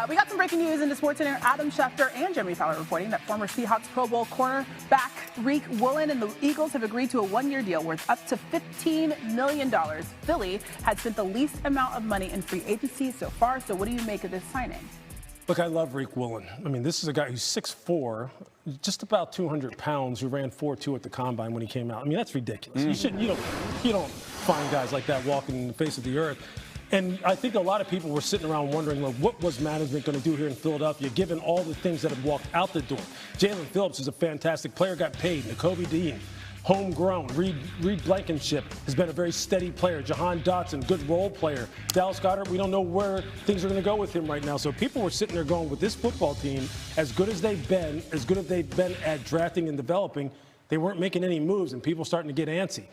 We got some breaking news into SportsCenter. Adam Schefter and Jeremy Fowler reporting that former Seahawks Pro Bowl cornerback Riq Woolen and the Eagles have agreed to a one-year deal worth up to $15 million. Philly had spent the least amount of money in free agency so far. So what do you make of this signing? Look, I love Riq Woolen. I mean, this is a guy who's 6'4", just about 200 pounds, who ran 4.2 at the combine when he came out. I mean, that's ridiculous. You don't find guys like that walking in the face of the earth. And I think a lot of people were sitting around wondering, like, what was management going to do here in Philadelphia, given all the things that have walked out the door? Jalen Phillips is a fantastic player, got paid. Nakobe Dean, homegrown. Reed Blankenship has been a very steady player. Jahan Dotson, good role player. Dallas Goedert, we don't know where things are going to go with him right now. So people were sitting there going, with this football team, as good as they've been at drafting and developing, they weren't making any moves, and people starting to get antsy.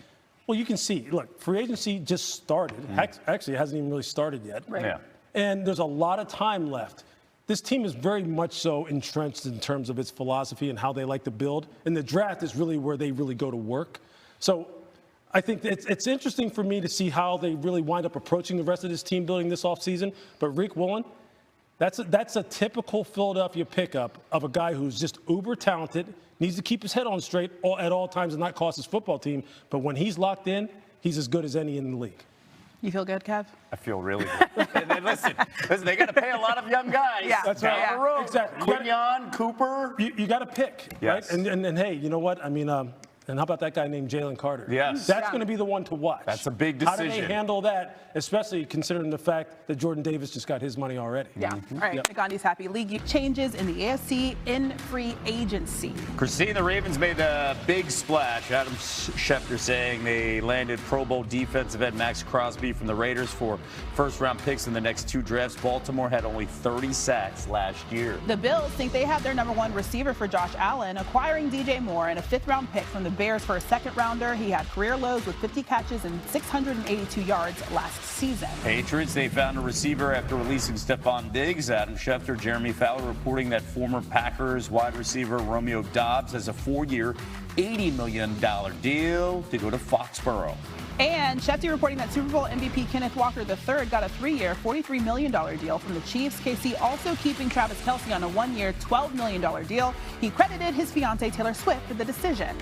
Well, you can see, look, free agency just started. Actually, it hasn't even really started yet. Right. Yeah. And there's a lot of time left. This team is very much so entrenched in terms of its philosophy and how they like to build. And the draft is really where they really go to work. So I think it's interesting for me to see how they really wind up approaching the rest of this team building this offseason. But Riq Woolen, that's a typical Philadelphia pickup of a guy who's just uber talented, needs to keep his head on straight at all times and not cost his football team. But when he's locked in, he's as good as any in the league. You feel good, Kev? I feel really good. And listen, they got to pay a lot of young guys. Yeah. That's down right. the road. Exactly. Quinyon, Cooper. You got to pick, Yes. right? And hey, you know what? I mean, and how about that guy named Jalen Carter? Yes. That's going to be the one to watch. That's a big How do decision. they handle that, especially considering the fact that Jordan Davis just got his money already? Yeah. All right. Yep. Nick Gandhi's happy. League changes in the AFC in free agency. Christine, the Ravens made a big splash. Adam Schefter saying they landed Pro Bowl defensive end Max Crosby from the Raiders for first-round picks in the next two drafts. Baltimore had only 30 sacks last year. The Bills think they have their number one receiver for Josh Allen, acquiring DJ Moore and a fifth-round pick from the Bears for a second-rounder. He had career lows with 50 catches and 682 yards last season. Patriots, they found a receiver after releasing Stephon Diggs. Adam Schefter, Jeremy Fowler reporting that former Packers wide receiver Romeo Doubs has a 4-year, $80 million deal to go to Foxborough. And Schefter reporting that Super Bowl MVP Kenneth Walker III got a 3-year, $43 million deal from the Chiefs. KC also keeping Travis Kelce on a 1-year, $12 million deal. He credited his fiancée Taylor Swift for the decision.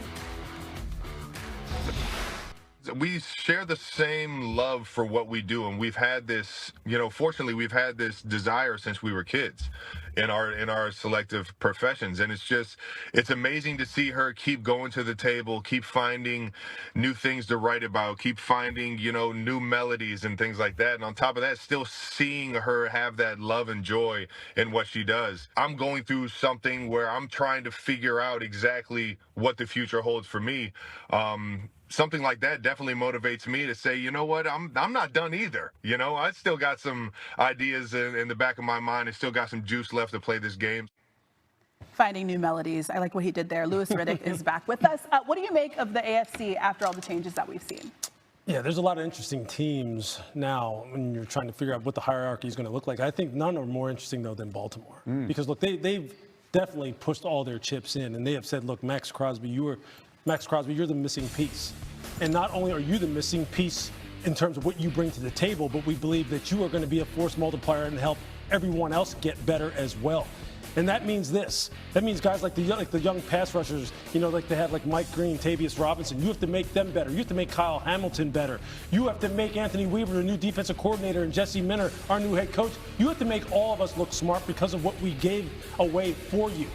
We share the same love for what we do, and we've had this, fortunately we've had this desire since we were kids in our selective professions. And it's amazing to see her keep going to the table, keep finding new things to write about, keep finding, new melodies and things like that. And on top of that, still seeing her have that love and joy in what she does. I'm going through something where I'm trying to figure out exactly what the future holds for me. Something like that definitely motivates me to say, you know what, I'm not done either. I still got some ideas in the back of my mind. I still got some juice left to play this game. Finding new melodies. I like what he did there. Louis Riddick is back with us. What do you make of the AFC after all the changes that we've seen? Yeah, there's a lot of interesting teams now when you're trying to figure out what the hierarchy is going to look like. I think none are more interesting, though, than Baltimore. Because, look, they've definitely pushed all their chips in, and they have said, look, Max Crosby, you're the missing piece. And not only are you the missing piece in terms of what you bring to the table, but we believe that you are going to be a force multiplier and help everyone else get better as well. And that means this. That means guys like the young pass rushers, like they have like Mike Green, Tavius Robinson. You have to make them better. You have to make Kyle Hamilton better. You have to make Anthony Weaver, the new defensive coordinator, and Jesse Minter, our new head coach. You have to make all of us look smart because of what we gave away for you.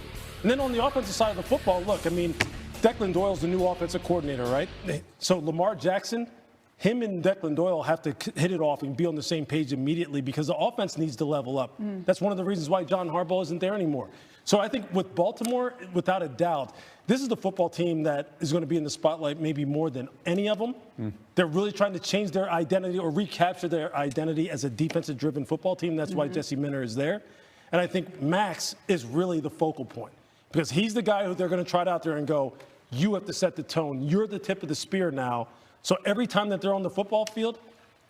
And then on the offensive side of the football, look, I mean, Declan Doyle's the new offensive coordinator, right? So Lamar Jackson, him and Declan Doyle have to hit it off and be on the same page immediately because the offense needs to level up. That's one of the reasons why John Harbaugh isn't there anymore. So I think with Baltimore, without a doubt, this is the football team that is going to be in the spotlight maybe more than any of them. They're really trying to change their identity or recapture their identity as a defensive-driven football team. That's why Jesse Minter is there. And I think Max is really the focal point. Because he's the guy who they're going to trot out there and go, you have to set the tone. You're the tip of the spear now. So every time that they're on the football field,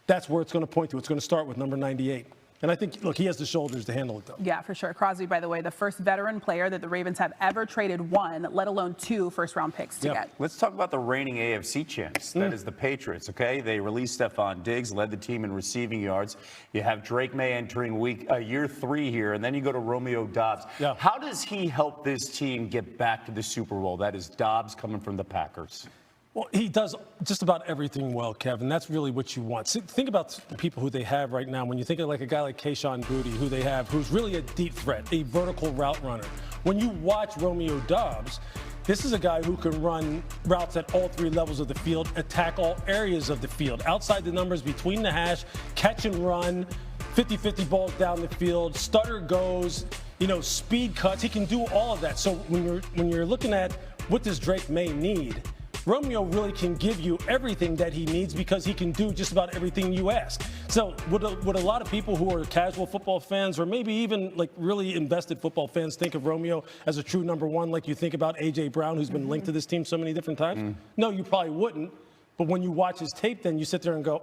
that's where it's going to point to. It's going to start with number 98. And I think, look, he has the shoulders to handle it, though. Yeah, for sure. Crosby, by the way, the first veteran player that the Ravens have ever traded one, let alone 2 first-round picks to get. Let's talk about the reigning AFC champs. That is the Patriots, okay? They released Stephon Diggs, led the team in receiving yards. You have Drake May entering year 3 here, and then you go to Romeo Doubs. Yeah. How does he help this team get back to the Super Bowl? That is Doubs coming from the Packers. Well, he does just about everything well, Kevin. That's really what you want. See, think about the people who they have right now. When you think of like a guy like Kayshon Boutte, who they have, who's really a deep threat, a vertical route runner. When you watch Romeo Doubs, this is a guy who can run routes at all 3 levels of the field, attack all areas of the field, outside the numbers, between the hash, catch and run, 50-50 balls down the field, stutter goes, speed cuts. He can do all of that. So when you're looking at what does Drake May need, Romeo really can give you everything that he needs because he can do just about everything you ask. So would a lot of people who are casual football fans or maybe even like really invested football fans think of Romeo as a true number 1 like you think about A.J. Brown, who's been linked to this team so many different times? No, you probably wouldn't. But when you watch his tape, then you sit there and go,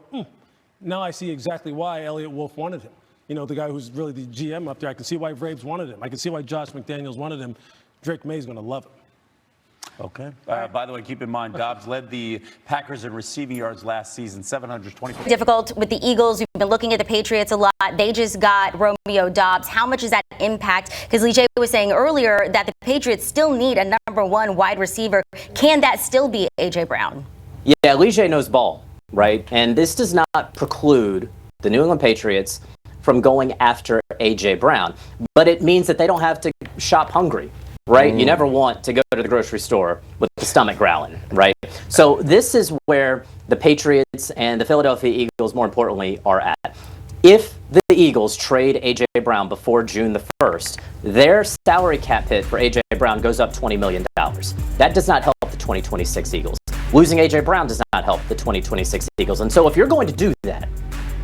now I see exactly why Elliott Wolf wanted him. The guy who's really the GM up there. I can see why Braves wanted him. I can see why Josh McDaniels wanted him. Drake May's going to love him. Okay. By the way, keep in mind, Doubs led the Packers in receiving yards last season, 724. Difficult with the Eagles. We've been looking at the Patriots a lot. They just got Romeo Doubs. How much does that impact? Because Lee J was saying earlier that the Patriots still need a number 1 wide receiver. Can that still be A.J. Brown? Yeah, Lee J knows ball, right? And this does not preclude the New England Patriots from going after A.J. Brown. But it means that they don't have to shop hungry. Right? You never want to go to the grocery store with the stomach growling, right? So this is where the Patriots and the Philadelphia Eagles, more importantly, are at. If the Eagles trade A.J. Brown before June the 1st, their salary cap hit for A.J. Brown goes up $20 million. That does not help the 2026 Eagles. Losing A.J. Brown does not help the 2026 Eagles. And so if you're going to do that,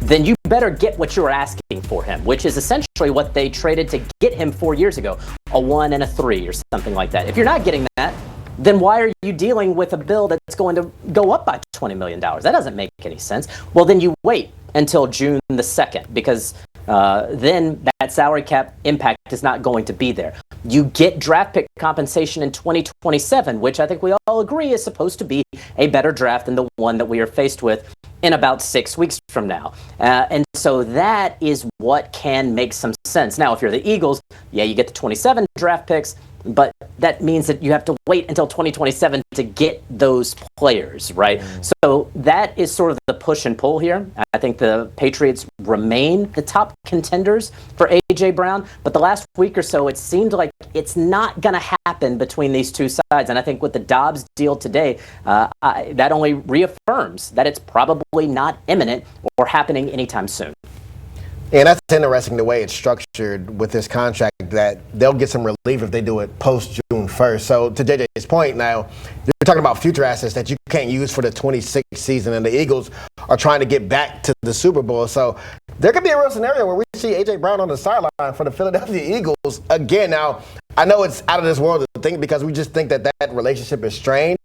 then you better get what you're asking for him, which is essentially what they traded to get him 4 years ago, a 1 and a 3 or something like that. If you're not getting that, then why are you dealing with a bill that's going to go up by $20 million? That doesn't make any sense. Well, then you wait until June the 2nd, because then that salary cap impact is not going to be there. You get draft pick compensation in 2027, which I think we all agree is supposed to be a better draft than the one that we are faced with in about 6 weeks from now. And so that is what can make some sense. Now, if you're the Eagles, yeah, you get the 27 draft picks, but that means that you have to wait until 2027 to get those players, right? So that is sort of the push and pull here. I think the Patriots remain the top contenders for A.J. Brown, but the last week or so, it seemed like it's not going to happen between these two sides. And I think with the Doubs deal today, that only reaffirms that it's probably not imminent or happening anytime soon. And that's interesting the way it's structured with this contract, that they'll get some relief if they do it post June 1st. So to JJ's point now, you're talking about future assets that you can't use for the 26th season, and the Eagles are trying to get back to the Super Bowl. So there could be a real scenario where we see A.J. Brown on the sideline for the Philadelphia Eagles again. Now, I know it's out of this world to think because we just think that that relationship is strained,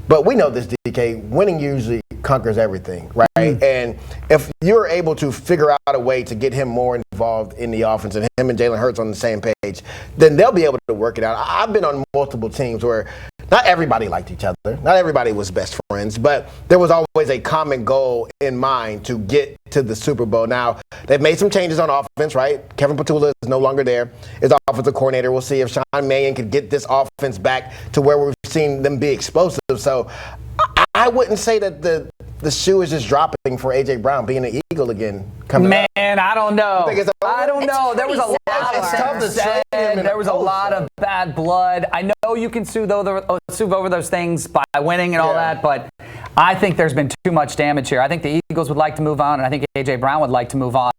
but we know this, DK, winning usually conquers everything, right? And if you're able to figure out a way to get him more involved in the offense and him and Jalen Hurts on the same page, then they'll be able to work it out. I've been on multiple teams where not everybody liked each other. Not everybody was best friends, but there was always a common goal in mind to get to the Super Bowl. Now, they've made some changes on offense, right? Kevin Patula is no longer there as offensive coordinator. We'll see if Sean Mannion can get this offense back to where we've seen them be explosive. So I wouldn't say that the shoe is just dropping for A.J. Brown being an Eagle again. Man, I don't know. I don't know. There was a lot there was a lot of bad blood. I know you can sue over those things by winning and all that, but I think there's been too much damage here. I think the Eagles would like to move on, and I think A.J. Brown would like to move on.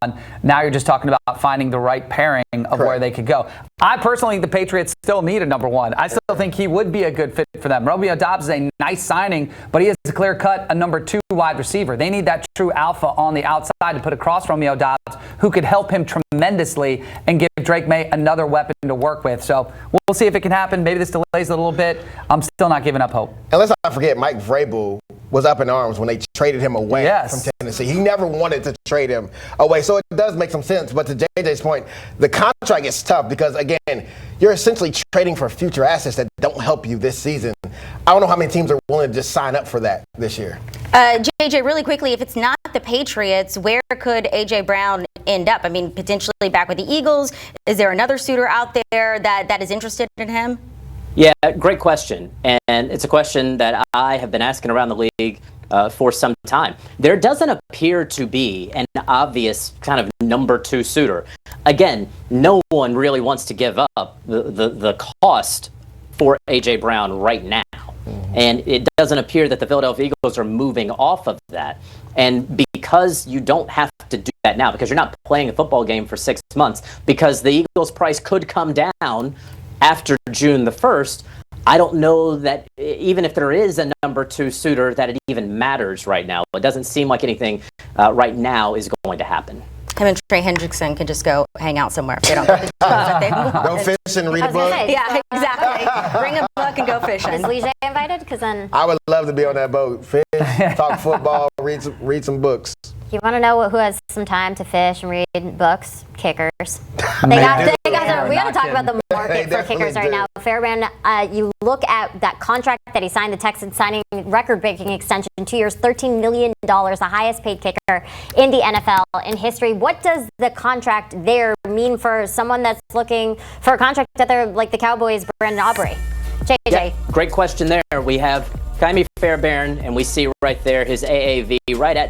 Now you're just talking about finding the right pairing of where they could go. I personally think the Patriots still need a number 1. I still think he would be a good fit for them. Romeo Doubs is a nice signing, but he is a clear-cut a number 2 wide receiver. They need that true alpha on the outside to put across Romeo Doubs, who could help him tremendously and give Drake May another weapon to work with. So we'll see if it can happen. Maybe this delays a little bit. I'm still not giving up hope. And let's not forget Mike Vrabel was up in arms when they traded him away from Tennessee. He never wanted to trade him away. So it does make some sense. But to JJ's point, the contract is tough because, again, you're essentially trading for future assets that don't help you this season. I don't know how many teams are willing to just sign up for that this year. JJ, really quickly, if it's not the Patriots, where could A.J. Brown end up? I mean, potentially back with the Eagles. Is there another suitor out there that is interested in him? Yeah, great question. And it's a question that I have been asking around the league for some time. There doesn't appear to be an obvious kind of number 2 suitor. Again, no one really wants to give up the cost for A.J. Brown right now. And it doesn't appear that the Philadelphia Eagles are moving off of that. And because you don't have to do that now, because you're not playing a football game for 6 months, because the Eagles' price could come down after June the 1st, I don't know that even if there is a number 2 suitor that it even matters right now. It doesn't seem like anything right now is going to happen. Him and Trey Hendrickson can just go hang out somewhere if they don't get the job that they want. Go fish and read a book. Yeah, exactly. Bring a book and go fishing. Is Lige invited? Because then I would love to be on that boat. Fish, talk football, read some books. you want to know who has some time to fish and read books? Kickers. We got to talk about the market for kickers right now. Fairbairn, you look at that contract that he signed, the Texans signing record-breaking extension, 2 years, $13 million, the highest paid kicker in the NFL in history. What does the contract there mean for someone that's looking for a contract that they're like the Cowboys, Brandon Aubrey? JJ. Yeah, great question there. We have Kaimi Fairbairn, and we see right there his AAV right at